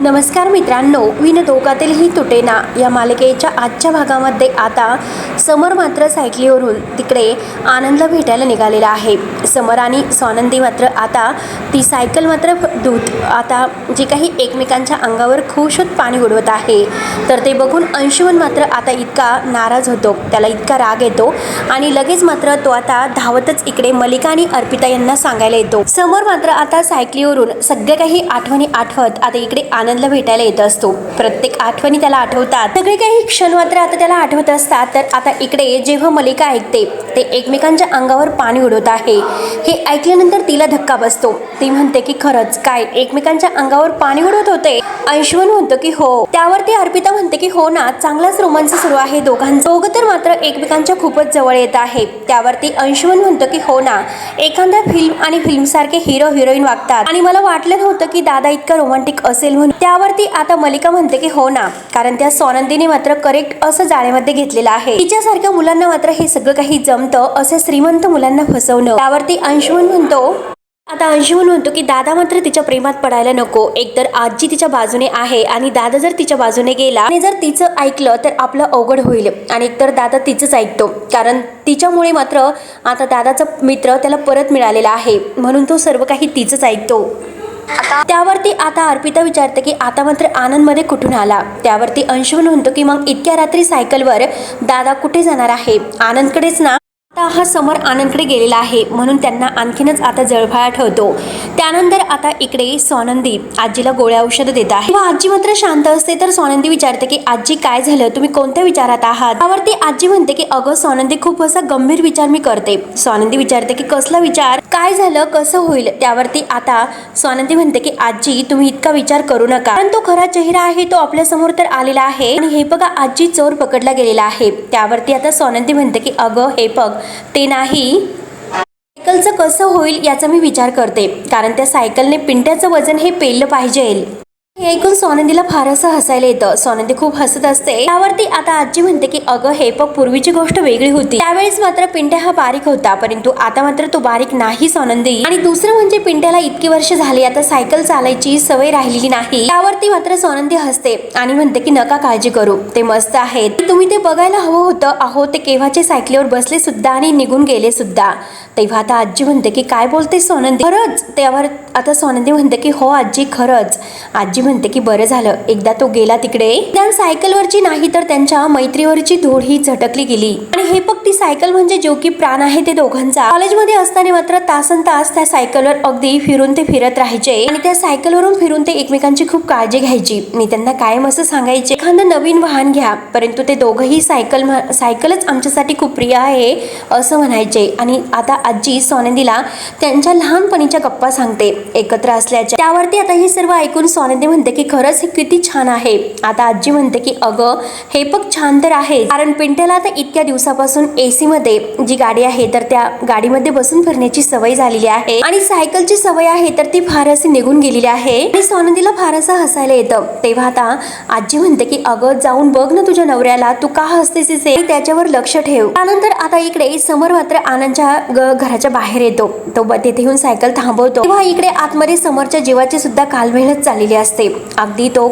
नमस्कार मित्रांनो, विनोदोगातीलही तुटेना या मालिकेच्या आजच्या भागामध्ये आता समर मात्र सायकलीवरून तिकडे आनंदला भेटायला निघालेला आहे. समर आणि स्वानंदी मात्र आता ती सायकल मात्र दूध आता जे काही एकमेकांच्या अंगावर खुशूत पाणी उडवत आहे, तर ते बघून अंशुमन मात्र आता इतका नाराज होतो, त्याला इतका राग येतो आणि लगेच मात्र तो आता धावतच इकडे मलिका आणि अर्पिता यांना सांगायला येतो. समर मात्र आता सायकलीवरून सगळे काही आठवणी आठवत आता इकडे आनंदला भेटायला येत असतो. प्रत्येक आठवणी त्याला आठवतात, सगळे काही क्षण मात्र आता त्याला आठवत असतात. तर आता इकडे जेव्हा मलिका ऐकते ते एकमेकांच्या अंगावर पाणी उडवत आहे, हे ऐकल्यानंतर तिला धक्का बसतो. ती म्हणते की खरंच काय एकमेकांच्या अंगावर पाणी उडवत होते? अंशुमन म्हणतो की हो. त्यावरती अर्पिता म्हणते की हो ना, चांगलाच रोमांच सुरू आहे दोघांचं. दोघं तर मात्र एकमेकांच्या खूपच जवळ येत आहे. त्यावरती अंशुमन म्हणतो की हो ना, एखाद्या फिल्मसारखे हिरो हिरोईन वागतात आणि मला वाटलं नव्हतं की दादा इतका रोमांटिक असेल म्हणून. त्यावरती आता मलिका म्हणते की हो ना, कारण त्या स्वानंदीने मात्र करेक्ट असं जाळ्यामध्ये घेतलेलं आहे. तिच्यासारख्या मुलांना मात्र हे सगळं काही जमतं, असे श्रीमंत मुलांना फसवणं. त्यावरती अंशुमन म्हणतो की दादा मात्र तिच्या प्रेमात पडायला नको. एकतर आजी तिच्या बाजूने आहे आणि दादा जर तिच्या बाजूने गेला आणि जर तिचं ऐकलं तर आपलं अवघड होईल. आणि एकतर दादा तिचंच ऐकतो, कारण तिच्यामुळे मात्र आता दादाचा मित्र त्याला परत मिळालेला आहे, म्हणून तो सर्व काही तिचंच ऐकतो. त्यावरती आता अर्पिता विचारते की आता मात्र आनंदमध्ये कुठून आला? त्यावरती अंशुमन म्हणतो की मग इतक्या रात्री सायकलवर दादा कुठे जाणार आहे? आनंदकडेच ना. आता हा समर आनंदकडे गेलेला आहे, म्हणून त्यांना आणखीनच आता जळफळाट होतो. त्यानंतर आता इकडे स्वानंदी आजीला गोळ्या औषधं देत आहे. तेव्हा आजी मात्र शांत असते, तर स्वानंदी विचारते की आजी काय झालं, तुम्ही कोणत्या विचारात आहात? त्यावरती आजी म्हणते की अगं स्वानंदी, खूप असा गंभीर विचार मी करते. स्वानंदी विचारते की कसला विचार, काय झालं, कसं होईल? त्यावरती आता स्वानंदी म्हणते की आजी तुम्ही इतका विचार करू नका, कारण तो खरा चेहरा आहे तो आपल्या समोर तर आलेला आहे आणि हे बघा आजी चोर पकडला गेलेला आहे. त्यावरती आता स्वानंदी म्हणते की अगं हे बघ ते नाही, सायकलचं कसं होईल याचा मी विचार करते, कारण त्या सायकलने पिंट्याचं वजन हे पेललं पाहिजे. हे ऐकून स्वानंदीला फार असं हसायला येतं. स्वानंदी खूप हसत असते. त्यावरती आता आजी म्हणते की अगं हे बघ पूर्वीची गोष्ट वेगळी होती, त्यावेळेस मात्र पिंट्या हा बारीक होता, परंतु आता मात्र तो बारीक नाही स्वानंदी. आणि दुसरं म्हणजे पिंट्याला इतकी वर्ष झाली आता सायकल चालायची सवय राहिलेली नाही. त्यावरती मात्र स्वानंदी हसते आणि म्हणते की नका काळजी करू, ते मस्त आहेत, तुम्ही ते बघायला हवं होतं. अहो ते केव्हाचे सायकलीवर बसले सुद्धा आणि निघून गेले सुद्धा. तेव्हा आता आजी म्हणते की काय बोलते स्वानंदी, खरंच? त्यावर आता स्वानंदी म्हणते की हो आजी खरंच. आजी म्हणते की बरं झालं एकदा तो गेला तिकडे. त्या सायकलवरची नाही तर त्यांच्या मैत्रीवरची धूळ ही झटकली गेली. आणि हे बघ ती सायकल म्हणजे जीव की प्राण आहे ते दोघांचा. कॉलेजमध्ये असताना मात्र तासनतास त्या सायकलवर अगदी फिरून ते फिरत राहायचे आणि त्या सायकलवरून फिरून ते एकमेकांची खूप काळजी घ्यायची. मी त्यांना कायम असं सांगायचे एखादं नवीन वाहन घ्या, परंतु ते दोघंही सायकलच आमच्यासाठी खूप प्रिय आहे असं म्हणायचे. आणि आता आजी स्वानंदीला त्यांच्या लहानपणीच्या गप्पा सांगते एकत्र असल्याच्या. त्यावरती आता हे सर्व ऐकून स्वानंदी म्हणते की खरंच हे किती छान आहे. आता आजी म्हणते की अगं हे पण छान तर आहे, कारण पिंट्याला आता इतक्या दिवसापासून एसी मध्ये जी गाडी आहे तर त्या गाडीमध्ये बसून फिरण्याची सवय झालेली आहे आणि सायकलची सवय आहे तर ती फार अशी निघून गेलेली आहे. आणि स्वानंदीला फार असं हसायला येतं. तेव्हा आता आजी म्हणते की अगं जाऊन बघ ना तुझ्या नवऱ्याला, तू का हसतेस, त्याच्यावर लक्ष ठेव. त्यानंतर आता इकडे समर मात्र आनंदच्या घराच्या बाहेर येतो. तो तेथे येऊन सायकल थांबवतो. तेव्हा इकडे आतमध्ये समरच्या जीवाची सुद्धा कालवेळच चाललेली असते. अगदी तो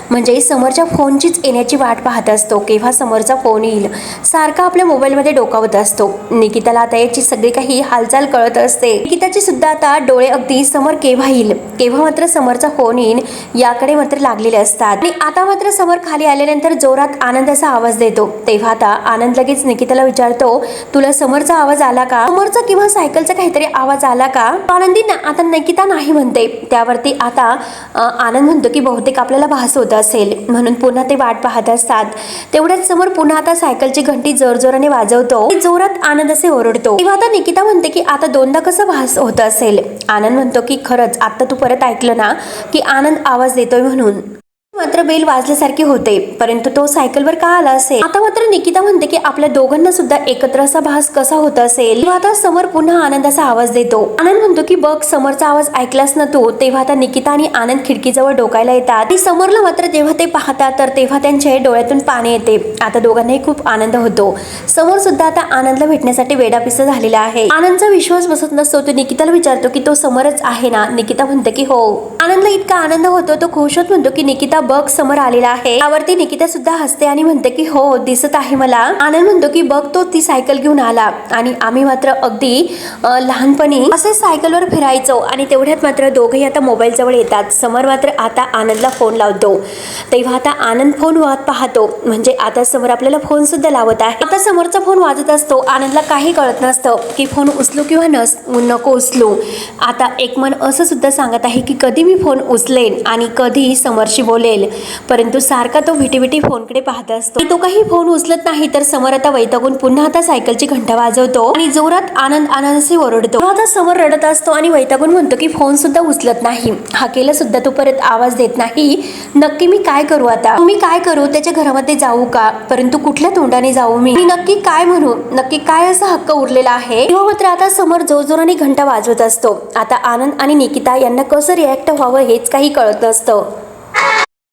म्हणजे समरच्या फोनचीच येण्याची वाट पाहत असतो, केव्हा समरचा फोन येईल. सारखा आपल्या मोबाईलमध्ये डोकावत असतो. निकिताला आता याची सगळी काही हालचाल कळत असते. निकिताची सुद्धा आता डोळे अगदी समर केव्हा येईल, केव्हा मात्र समरचा फोन येईल याकडे मात्र लागलेले असतात. आणि आता मात्र समर खाली आल्यानंतर जोरात आनंदाचा आवाज देतो. तेव्हा आता आनंद लगेच निकिताला विचारतो तुला समरचा आवाज आला का, समरचा किंवा सायकलचा काहीतरी आवाज आला का? आनंदी आता निकिता नाही म्हणते. त्यावरती आता आनंद म्हणतो की बहुतेक आपल्याला भास होत असेल, म्हणून पुन्हा ते वाट पाहत असतात. तेवढ्याच समोर पुन्हा आता सायकलची घंटी जोरजोराने वाजवतो. जोरात आनंद असे ओरडतो. तेव्हा आता निकिता म्हणते की आता दोनदा कसं भास होत असेल? आनंद म्हणतो की खरंच आता तू परत ऐकलं ना की आनंद आवाज देतोय म्हणून. मात्र बेल वाजल्यासारखे होते, परंतु तो सायकलवर का आला असेल? आता मात्र निकिता म्हणते की आपल्या दोघांना सुद्धा एकत्र असा भास कसा होत असेल. तेव्हा आता समर पुन्हा आनंदाचा आवाज देतो. आनंद म्हणतो की बघ समरचा आवाज ऐकलास ना तू. तेव्हा आता निकिता आणि आनंद खिडकीजवळ डोकायला येतात आणि समरला मात्र जेव्हा ते पाहतात तर तेव्हा त्यांच्या डोळ्यातून पाणी येते. आता दोघांनाही खूप आनंद होतो. समर सुद्धा आता आनंदला भेटण्यासाठी वेडापिसा झालेला आहे. आनंदचा विश्वास बसत नसतो. तो निकिताला विचारतो की तो समरच आहे ना. निकिता म्हणते की हो. आनंदला इतका आनंद होतो तो खुश होत म्हणतो की निकिता बघ समर आलेला आहे. त्यावरती निकिता सुद्धा हसते आणि म्हणते की हो दिसत आहे मला. आनंद म्हणतो की बघ तो ती सायकल घेऊन आला आणि आम्ही मात्र अगदी लहानपणी असे सायकलवर फिरायचो. आणि तेवढ्यात मात्र दोघेही आता मोबाईल जवळ येतात. समर मात्र आता आनंदला फोन लावतो. तेव्हा आता आनंद फोन पाहतो, म्हणजे आता समर आपल्याला फोन सुद्धा लावत आहे. आता समोरचा फोन वाजत असतो. आनंदला काही कळत नसतं की फोन उचलू किंवा नको उचलू. आता एक मन असं सुद्धा सांगत आहे की कधी मी फोन उचलेन आणि कधी समरशी बोलेल, परंतु सारखा तो भीटी फोनकडे पाहत असतो. तो काही फोन उचलत नाही तर समर आता वैतागून पुन्हा आता सायकलची घंटा वाजवतो आणि जोरात आनंद असे ओरडतो. आता समर रडत असतो आणि वैतागून म्हणतो की फोन सुद्धा उचलत नाही. हाकेला सुद्धा तो परत आवाज देत नाही. नक्की मी काय करू आता? मी काय करू? त्याच्या घरामध्ये जाऊ का? परंतु कुठल्या तोंडाने जाऊ मी? नक्की काय म्हणू? नक्की काय असा हक्क उरलेला आहे? तेव्हा मात्र आता समर जोरजोराने घंटा वाजवत असतो. आता आनंद आणि निकिता यांना कसं रिॲक्ट व्हावं हेच काही कळत नसतं.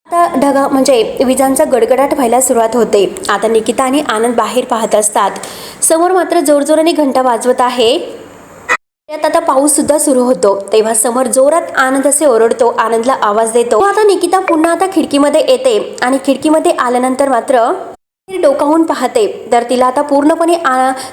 आता ढगा म्हणजे विजांचा गडगडाट व्हायला सुरुवात होते. आता निकिता आणि आनंद बाहेर पाहत असतात. समोर मात्र जोरजोराने घंटा वाजवत आहे. त्यात आता पाऊस सुद्धा सुरू होतो. तेव्हा समर जोरात आनंद असे ओरडतो, आनंदला आवाज देतो. आता निकिता पुन्हा आता खिडकीमध्ये येते आणि खिडकीमध्ये आल्यानंतर मात्र डोकावून पाहते तर तिला आता पूर्णपणे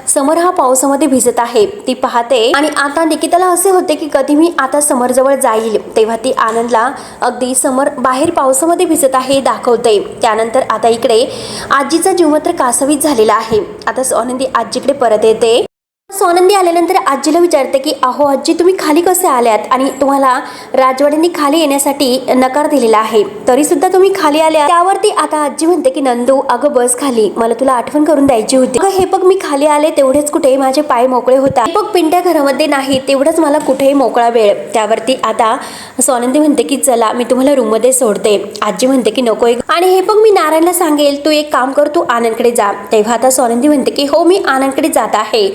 समर हा पावसामध्ये भिजत आहे ती पाहते. आणि आता निकिताला असे होते की कधी मी आता समर जवळ जाईल. तेव्हा ती आनंदला अगदी समर बाहेर पावसामध्ये भिजत आहे दाखवते. त्यानंतर आता इकडे आजीचा जीव मात्र कासावीस झालेला आहे. आता सोनंदी आजीकडे परत येते. सोनंदी आल्यानंतर आजीला विचारते की अहो आजी तुम्ही खाली कसे आल्यात आणि तुम्हाला राजवाड्यांनी खाली येण्यासाठी नकार दिलेला आहे तरी सुद्धा तुम्ही खाली आल्या. त्यावरती आता आजी म्हणते की नंदू अगं बस खाली, मला तुला आठवण करून द्यायची होती. अगं हे बघ मी खाली आले तेवढेच कुठे माझे पाय मोकळे होतात. बघ पिंट्या घरामध्ये नाही तेवढंच मला कुठेही मोकळा वेळ. त्यावरती आता सोनंदी म्हणते की चला मी तुम्हाला रूम मध्ये सोडते. आजी म्हणते की नको आणि हे बघ मी नारायणला सांगेल तू एक काम कर तू आनंदकडे जा. तेव्हा आता सोनंदी म्हणते की हो मी आनंदकडे जात आहे.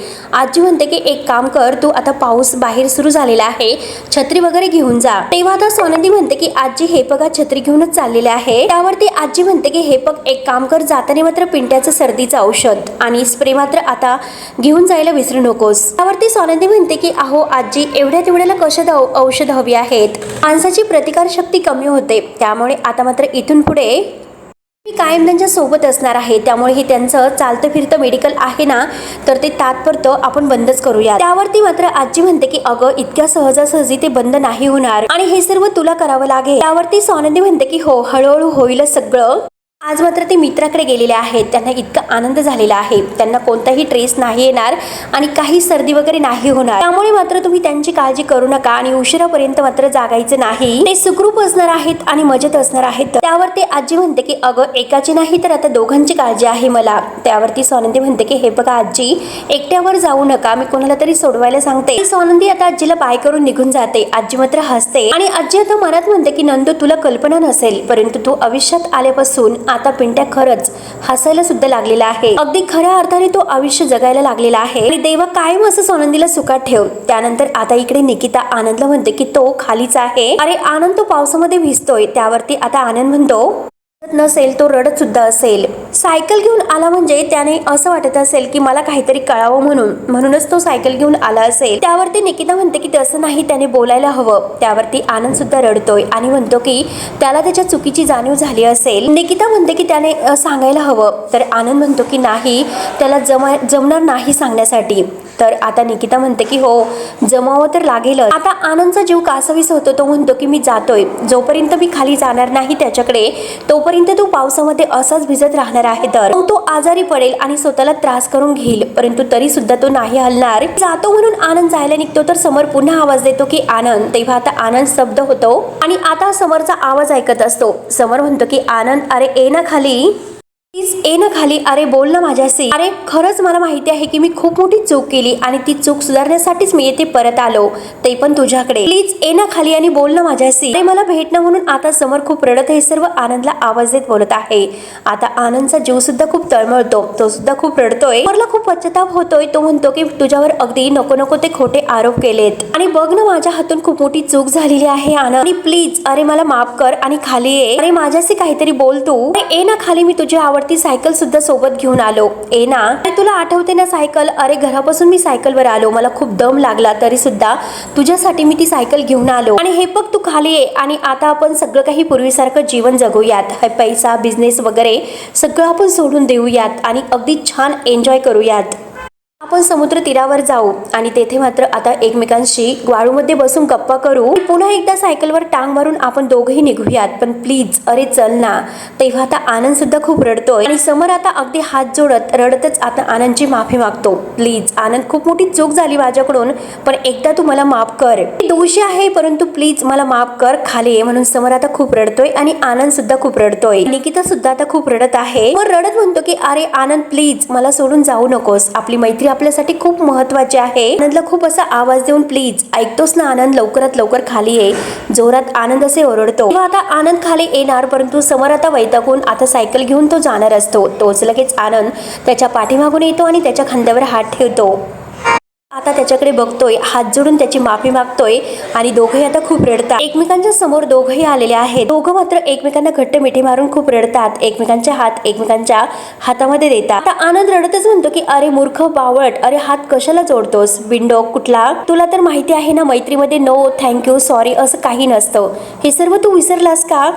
आजी म्हणते की एक काम कर तू आता पाऊस बाहेर सुरू झालेला आहे छत्री वगैरे घेऊन जा. तेव्हा आता सोनंदी म्हणते की आजी हे बघा छत्री घेऊनच चाललेले आहे. त्यावरती आजी म्हणते की हे बघ एक काम कर जाताना मात्र पिंट्याचं सर्दीचं औषध आणि स्प्रे मात्र आता घेऊन जायला विसरू नकोस. त्यावरती सोनंदी म्हणते की अहो आजी एवढ्या तेवढ्याला कशात औषध हवी आहेत? माणसाची प्रतिकारशक्ती कमी होते त्यामुळे आता मात्र इथून पुढे मी कायम त्यांच्या सोबत असणार आहे. त्यामुळे हे त्यांचं चालतं फिरतं मेडिकल आहे ना तर ते तात्पुरतं आपण बंदच करूया. त्यावरती मात्र आजी म्हणते की अगं इतक्या सहजासहजी ते बंद नाही होणार आणि हे सर्व तुला करावं लागेल. त्यावरती सोनंदी म्हणते की हो हळूहळू होईलच सगळं. आज मात्र ते मित्राकडे गेलेले आहेत. त्यांना इतका आनंद झालेला आहे. त्यांना कोणताही ट्रेस नाही येणार आणि काही सर्दी वगैरे नाही होणार. त्यामुळे मात्र तुम्ही त्यांची काळजी करू नका आणि उशिरापर्यंत मात्र जागायचं नाही. ते सुखरूप असणार आहेत आणि मजेत असणार आहेत. त्यावरती आजी म्हणते की अगं एकाची नाही तर आता दोघांची काळजी आहे मला. त्यावरती सोनंदी म्हणते की हे बघा आजी एकट्यावर जाऊ नका मी कोणाला तरी सोडवायला सांगते. सोनंदी आता आजीला बाय करून निघून जाते. आजी मात्र हसते आणि आजी आता मनात म्हणते की नंदू तुला कल्पना नसेल परंतु तू आयुष्यात आल्यापासून आता पिंट्या खरंच हसायला सुद्धा लागलेला आहे. अगदी खऱ्या अर्थाने तो आयुष्य जगायला लागलेला आहे आणि देवा कायम असं सोनंदीला सुखात ठेव. त्यानंतर आता इकडे निकिता आनंदला म्हणते की तो खालीच आहे. अरे आनंद तो पावसामध्ये भिजतोय. त्यावरती आता आनंद म्हणतो नसेल तो रडत सुद्धा असेल. सायकल घेऊन आला म्हणजे त्याने असं वाटत असेल की मला काहीतरी कळावं म्हणूनच तो सायकल घेऊन आला असेल. त्यावरती निकिता म्हणते की तसं नाही त्याने बोलायला हवं. त्यावरती आनंद सुद्धा रडतोय आणि म्हणतो की त्याला त्याच्या चुकीची जाणीव झाली असेल. निकिता म्हणते की त्याने सांगायला हवं तर आनंद म्हणतो की नाही त्याला जमणार नाही सांगण्यासाठी. तर आता निकिता म्हणते की हो जमावं तर लागेलच. आता आनंदचा जीव कासावीस होतो. तो म्हणतो की मी जातोय जोपर्यंत मी खाली जाणार नाही त्याच्याकडे तोपर्यंत तो पावसामध्ये असाच भिजत राहणार आहे. तर तो आजारी पडेल आणि स्वतःला त्रास करून घेईल परंतु तरी सुद्धा तो नाही हलणार. जातो म्हणून आनंद जायला निघतो तर समर पुन्हा आवाज देतो की आनंद. तेव्हा आता आनंद स्तब्ध होतो आणि आता समरचा आवाज ऐकत असतो. समर म्हणतो की आनंद अरे ये ना खाली. प्लीज ये ना खाली, अरे बोल ना माझ्याशी. अरे खरंच मला माहिती आहे की मी खूप मोठी चूक केली आणि ती चूक सुधारण्यासाठीच मी येथे परत आलो, ते पण तुझ्याकडे. प्लीज ये ना खाली आणि बोल ना माझ्याशी. अरे मला भेटणं म्हणून. आता समर खूप रडत हे सर्व आनंदला आवाज देत बोलत आहे. आता आनंदचा जीव सुद्धा खूप तळमळतो, तो सुद्धा खूप रडतोय. समरला खूप पश्चाताप होतोय. तो म्हणतो की तुझ्यावर अगदी नको नको ते खोटे आरोप केलेत आणि बघ ना माझ्या हातून खूप मोठी चूक झालेली आहे आनंद, आणि प्लीज अरे मला माफ कर आणि खाली ये. अरे माझ्याशी काहीतरी बोल तू. ये ना खाली, मी तुझी आवडती सायकल सुद्धा सोबत घेऊन आलो. ए ना. अरे तुला आठवते ना सायकल? अरे घरापासून मी सायकलवर आलो, मला खूप दम लागला तरी सुद्धा तुझ्यासाठी मी ती सायकल घेऊन आलो. आणि हे बघ तू खाली ये आणि आता आपण सगळं काही पूर्वीसारखं जीवन जगूयात. हे पैसा बिझनेस वगैरे सगळं आपण सोडून देऊयात आणि अगदी छान एन्जॉय करूयात. आपण समुद्र तीरावर जाऊ आणि तेथे मात्र आता एकमेकांशी वाळूमध्ये बसून गप्पा करू. पुन्हा एकदा सायकलवर टांग मारून आपण दोघंही निघूयात. पण प्लीज अरे चल ना. तेव्हा आता आनंद सुद्धा खूप रडतोय आणि समर आता अगदी हात जोडत रडतच आता आनंदची माफी मागतो. प्लीज आनंद, खूप मोठी चूक झाली माझ्याकडून, पण एकदा तू मला माफ कर. मी दोषी आहे परंतु प्लीज मला माफ कर, खाली ये. म्हणून समर आता खूप रडतोय आणि आनंद सुद्धा खूप रडतोय. निकिता सुद्धा आता खूप रडत आहे. मग रडत म्हणतो की अरे आनंद प्लीज मला सोडून जाऊ नकोस, आपली मैत्री आपल्यासाठी खूप महत्वाची आहे. आनंदला खूप असा आवाज देऊन प्लीज ऐकतोस ना आनंद, लवकरात लवकर खाली ये. जोरात आनंद असे ओरडतो. आता आनंद खाली येणार परंतु समर आता वैतागून आता सायकल घेऊन तो जाणार असतो. तोच लगेच आनंद त्याच्या पाठीमागून येतो आणि त्याच्या खांद्यावर हात ठेवतो. आता त्याच्याकडे बघतोय, हात जोडून त्याची माफी मागतोय आणि दोघेही आता खूप रडतात. एकमेकांच्या समोर दोघंही आलेले आहेत. दोघं मात्र एकमेकांना घट्ट मिठी मारून खूप रडतात. एकमेकांचे हात एकमेकांच्या हातामध्ये देतात. आता आनंद रडतच म्हणतो की अरे मूर्ख बावळट, अरे हात कशाला जोडतोस बिंडो कुठला? तुला तर माहिती आहे ना मैत्रीमध्ये नो थँक्यू सॉरी असं काही नसतं. हे सर्व तू विसरलास का?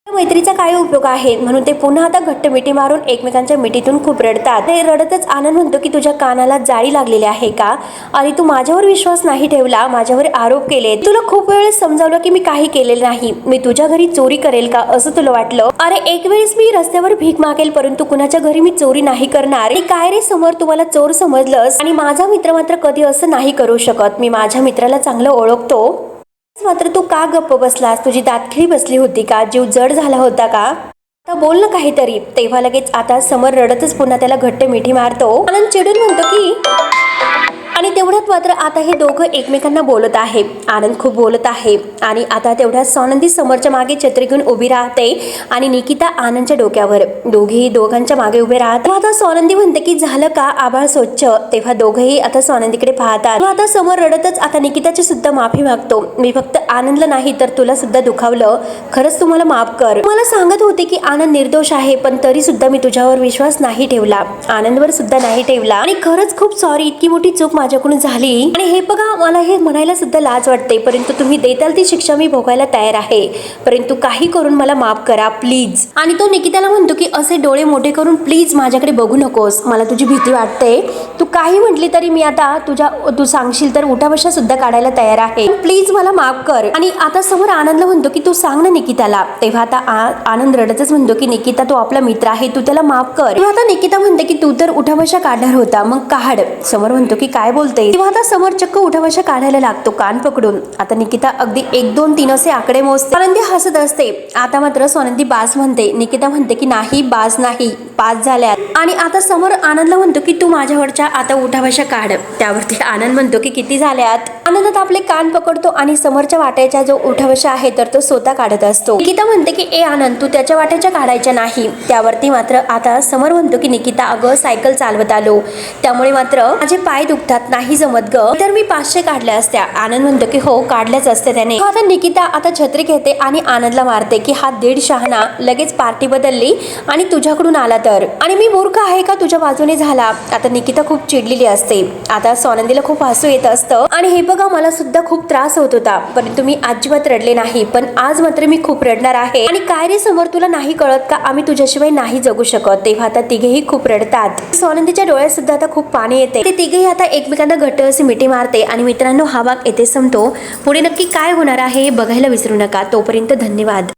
मैत्रीचा काय उपयोग आहे? म्हणून ते पुन्हा आता घट्ट मिठी मारून एकमेकांच्या मिठीतून खूप रडतात. ते रडतच आनंद म्हणतो की तुझ्या कानाला जाळी लागलेली आहे का? आणि तू माझ्यावर विश्वास नाही ठेवला, माझ्यावर आरोप केले. तुला खूप वेळेस समजावलं की मी काही केलेलं नाही, मी तुझ्या घरी चोरी करेल का असं तुला वाटलं? अरे एक वेळेस मी रस्त्यावर भीक मागेल परंतु कुणाच्या घरी मी चोरी नाही करणार. काय रे समोर, तुम्हाला चोर समजलंस? आणि माझा मित्र मात्र कधी असं नाही करू शकत. मी माझ्या मित्राला चांगलं ओळखतो. मात्र तू का गप्प बसलास? तुझी दातखिळी बसली होती का? जीव जड झाला होता का? आता बोल ना काहीतरी. तेव्हा लगेच आता समर रडतच पुन्हा त्याला घट्ट मिठी मारतो. आनंद चिडून म्हणतो की आणि तेवढ्यात मात्र आता हे दोघं एकमेकांना बोलत आहे. आनंद खूप बोलत आहे आणि आता तेवढ्यात स्वानंदी समोरच्या मागे छत्री घेऊन उभी राहते आणि निकिता आनंदच्या डोक्यावर. दोघेही दोघांच्या मागे उभे राहतात. आता स्वानंदी म्हणते की झालं का आभाळ स्वच्छ? तेव्हा दोघेही आता स्वानंदीकडे पाहतात. आता समोर रडतच आता निकिताची सुद्धा माफी मागतो. मी फक्त आनंदला नाही तर तुला सुद्धा दुखावलं, खरंच तू मला माफ कर. मला सांगत होते की आनंद निर्दोष आहे पण तरी सुद्धा मी तुझ्यावर विश्वास नाही ठेवला, आनंदवर सुद्धा नाही ठेवला आणि खरंच खूप सॉरी, इतकी मोठी चूक माझ्याकडून झाली. आणि हे बघा मला हे म्हणायला सुद्धा लाज वाटते परंतु तुम्ही देताल ती शिक्षा मी भोगायला तयार आहे, परंतु काही करून मला माफ करा प्लीज. आणि तो निकिताला म्हणतो की असे डोळे मोठे करून प्लीज माझ्याकडे बघू नकोस, मला तुझी भीती वाटते. तू काही म्हटली तरी मी आता तू सांगशील तर उठाबशा सुद्धा काढायला तयार आहे, प्लीज मला माफ कर. आणि आता समोर आनंदला म्हणतो की तू सांग ना निकिताला. तेव्हा आता आनंद रडतच म्हणतो की निकिता तो आपला मित्र आहे, तू त्याला माफ कर. तेव्हा आता निकिता म्हणते की तू तर उठाबशा काढणार होता मग काढ. समोर म्हणतो की काय बोलते. तेव्हा आता समोर चक्क उठाबशा काढायला लागतो कान पकडून. आता निकिता अगदी 1 2 3 असे आकडे मोजते. स्वानंदी हसत असते. आता मात्र स्वानंदी बास म्हणते. निकिता म्हणते की नाही बास नाही, 5 झाल्यात. आणि आता समोर आनंदला म्हणतो की तू माझ्यावरच्या आता उठाबशा काढ. त्यावरती आनंद म्हणतो की किती झाल्यात. आनंदात आपले कान पकडतो आणि समोरच्या वाट्याच्या जो उठाबशा आहे तर तो स्वतः काढत असतो. निकिता म्हणते की ए आनंद तू त्याच्या वाट्याच्या काढायच्या नाही. त्यावरती मात्र आता समोर म्हणतो की निकिता अगं सायकल चालवत आलो त्यामुळे मात्र माझे पाय दुखतात, नाही जमत ग, तर मी 500 काढल्या असत्या. आनंद म्हणतो की हो काढल्याच असते त्याने. आता निकिता आता छत्री घेते आणि आनंदला मारते की हा 1.5 शहाणा, लगेच पार्टी बदलली आणि तुझ्याकडून आला तर, आणि मी मूर्ख आहे का तुझ्या बाजूने झाला. आता निकिता खूप चिडलेली असते. आता स्वानंदीला खूप हसू येत असतं आणि हे बघा मला सुद्धा खूप त्रास होत होता परंतु मी अजिबात रडले नाही, पण आज मात्र मी खूप रडणार आहे. आणि काय रे समोर तुला नाही कळत का आम्ही तुझ्याशिवाय नाही जगू शकत. तेव्हा आता तिघेही खूप रडतात. स्वानंदीच्या डोळ्यात सुद्धा आता खूप पाणी येते. ते तिघेही आता एकमेकांना घट्ट अशी मिठी मारते. आणि मित्रांनो हा भाग येथे संपतो. पुढे नक्की काय होणार आहे हे बघायला विसरू नका. तोपर्यंत धन्यवाद.